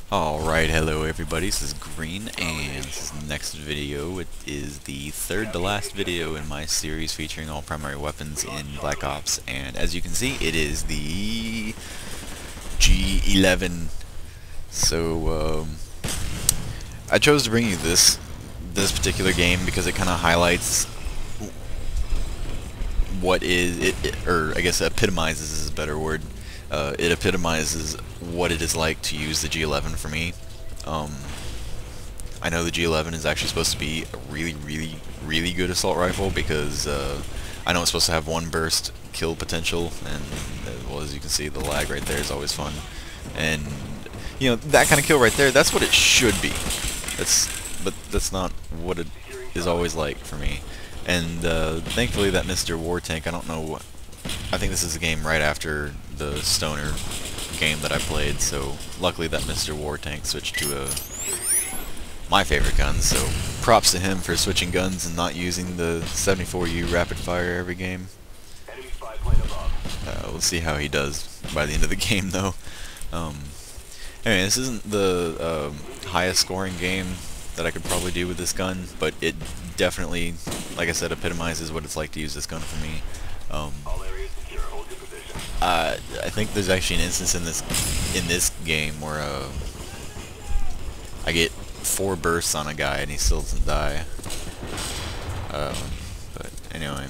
Alright, hello everybody, this is Green, and this is the next video. It is the third to last video in my series featuring all primary weapons in Black Ops, and as you can see, it is the G11. So, I chose to bring you this particular game because it kind of highlights what is, or I guess epitomizes is a better word. It epitomizes what it is like to use the G11 for me. I know the G11 is actually supposed to be a really good assault rifle because I know it's supposed to have one burst kill potential, and well, as you can see, the lag right there is always fun. And you know, that kind of kill right there, that's what it should be. But that's not what it is always like for me. And thankfully that Mr. War Tank, I don't know, I think this is a game right after the Stoner game that I played, so luckily that Mr. War Tank switched to my favorite gun, so props to him for switching guns and not using the 74U rapid fire every game. We'll see how he does by the end of the game though. Anyway, this isn't the highest scoring game that I could probably do with this gun, but it definitely, like I said, epitomizes what it's like to use this gun for me. I think there's actually an instance in this game where I get 4 bursts on a guy and he still doesn't die. But anyway,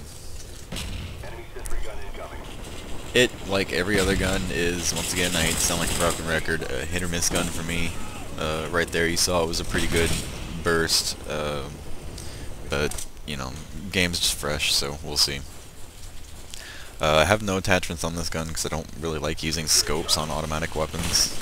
it, like every other gun, is, once again, I hate to sound like a broken record, a hit or miss gun for me. Right there you saw it was a pretty good burst, but you know, game's just fresh, so we'll see. I have no attachments on this gun because I don't really like using scopes on automatic weapons.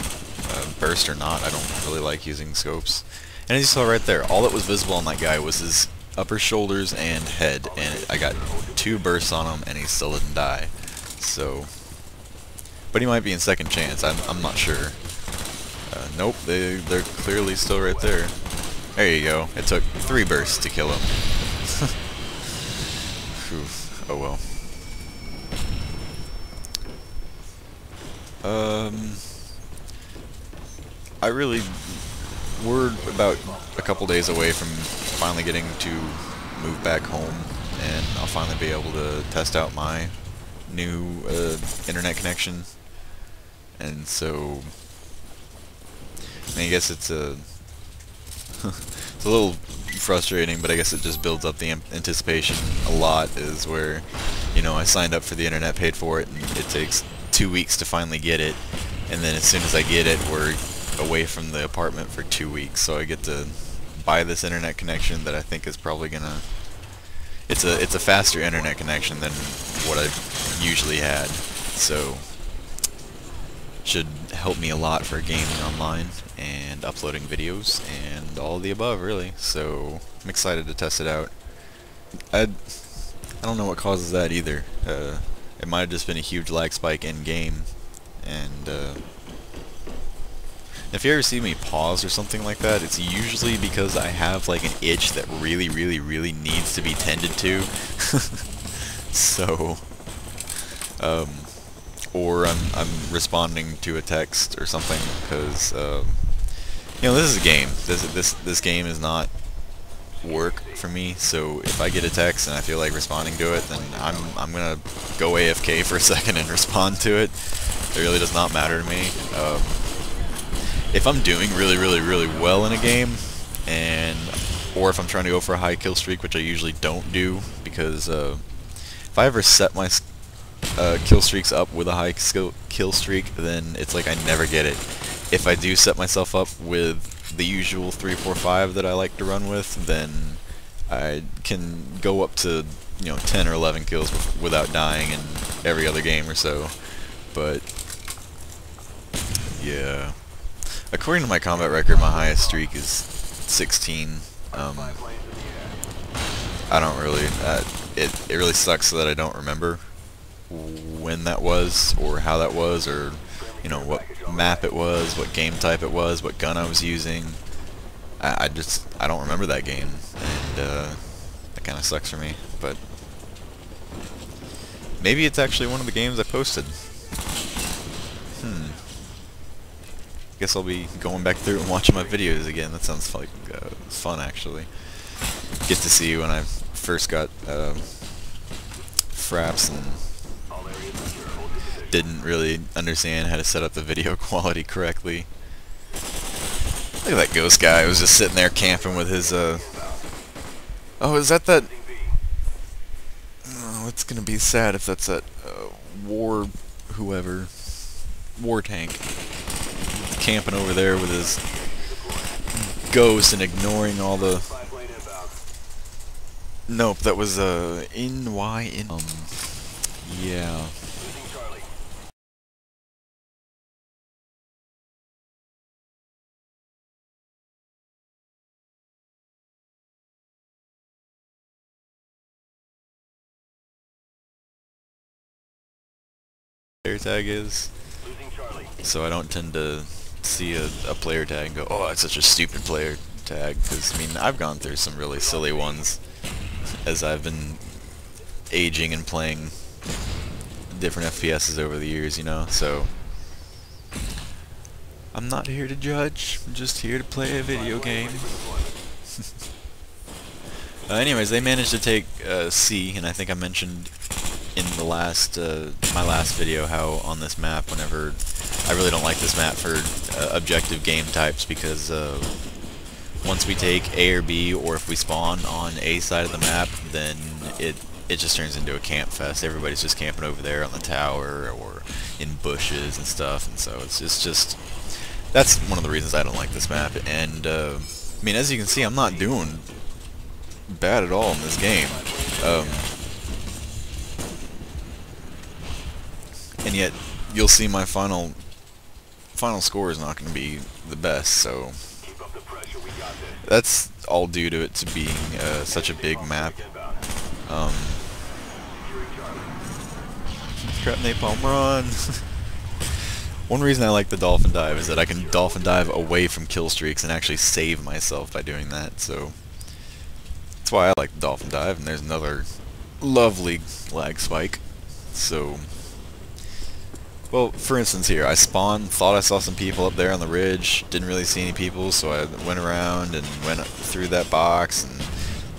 Burst or not, I don't really like using scopes. And as you saw right there, all that was visible on that guy was his upper shoulders and head, and I got 2 bursts on him and he still didn't die. So, but he might be in second chance, I'm not sure. Nope, they're clearly still right there. There you go, it took 3 bursts to kill him. Oof, oh well. We're about a couple days away from finally getting to move back home, and I'll finally be able to test out my new internet connection. And so, I guess it's it's a little frustrating, but I guess it just builds up the anticipation a lot, is where, you know, I signed up for the internet, paid for it, and it takes 2 weeks to finally get it, and then as soon as I get it, we're away from the apartment for 2 weeks, so I get to buy this internet connection that I think is probably gonna, it's a faster internet connection than what I've usually had, so should help me a lot for gaming online and uploading videos and all of the above, really. So I'm excited to test it out. I don't know what causes that either. It might have just been a huge lag spike in game, and if you ever see me pause or something like that, it's usually because I have like an itch that really needs to be tended to. So, or I'm responding to a text or something, because you know, this is a game. This game is not work for me, so if I get a text and I feel like responding to it, then I'm gonna go AFK for a second and respond to it. It really does not matter to me. If I'm doing really well in a game, or if I'm trying to go for a high kill streak, which I usually don't do, because if I ever set my kill streaks up with a high kill streak, then it's like I never get it. If I do set myself up with the usual 3, 4, 5 that I like to run with, then I can go up to, you know, 10 or 11 kills without dying in every other game or so. But yeah, according to my combat record, my highest streak is 16. I don't really, it really sucks that I don't remember when that was, or how that was, or you know, what map it was, what game type it was, what gun I was using. I don't remember that game, and that kind of sucks for me. But maybe it's actually one of the games I posted. guess I'll be going back through and watching my videos again. That sounds like fun, actually. Get to see when I first got fraps and didn't really understand how to set up the video quality correctly. Look at that ghost guy who was just sitting there camping with his oh, is that oh, it's gonna be sad if that's that war tank camping over there with his ghost and ignoring all the... Nope, that was yeah. Player tag is, so I don't tend to see a player tag and go, oh, that's such a stupid player tag, because I mean, I've gone through some really silly ones as I've been aging and playing different FPSs over the years, you know, so I'm not here to judge, I'm just here to play a video game. Anyways, they managed to take C, and I think I mentioned in the last my last video how on this map, whenever I really don't like this map for objective game types, because once we take A or B, or if we spawn on A side of the map, then it just turns into a camp fest. Everybody's just camping over there on the tower or in bushes and stuff, and so it's just that's one of the reasons I don't like this map. And I mean, as you can see, I'm not doing bad at all in this game. And yet, you'll see my final score is not going to be the best, so that's all due to it to being such a big map. Crap, napalm, run! One reason I like the dolphin dive is that I can dolphin dive away from kill streaks and actually save myself by doing that, so that's why I like the dolphin dive. And there's another lovely lag spike. So, well, for instance here, I spawned, thought I saw some people up there on the ridge, didn't really see any people, so I went around and went through that box, and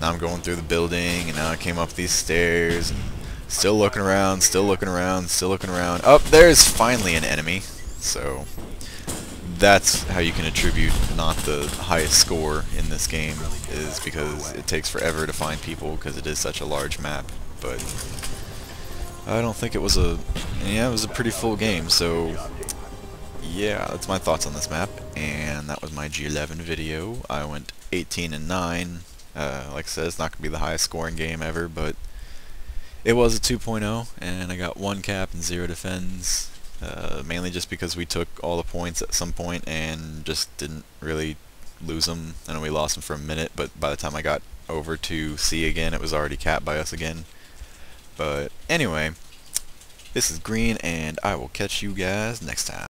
now I'm going through the building, and now I came up these stairs, and still looking around, still looking around, still looking around. Oh, there's finally an enemy. So that's how you can attribute not the highest score in this game, is because it takes forever to find people because it is such a large map. But I don't think it was it was a pretty full game. So yeah, that's my thoughts on this map, and that was my G11 video. I went 18 and 9. Like I said, it's not gonna be the highest scoring game ever, but it was a 2.0, and I got 1 cap and 0 defends. Mainly just because we took all the points at some point and just didn't really lose them. I know we lost them for a minute, but by the time I got over to C again, it was already capped by us again. But anyway, this is Green, and I will catch you guys next time.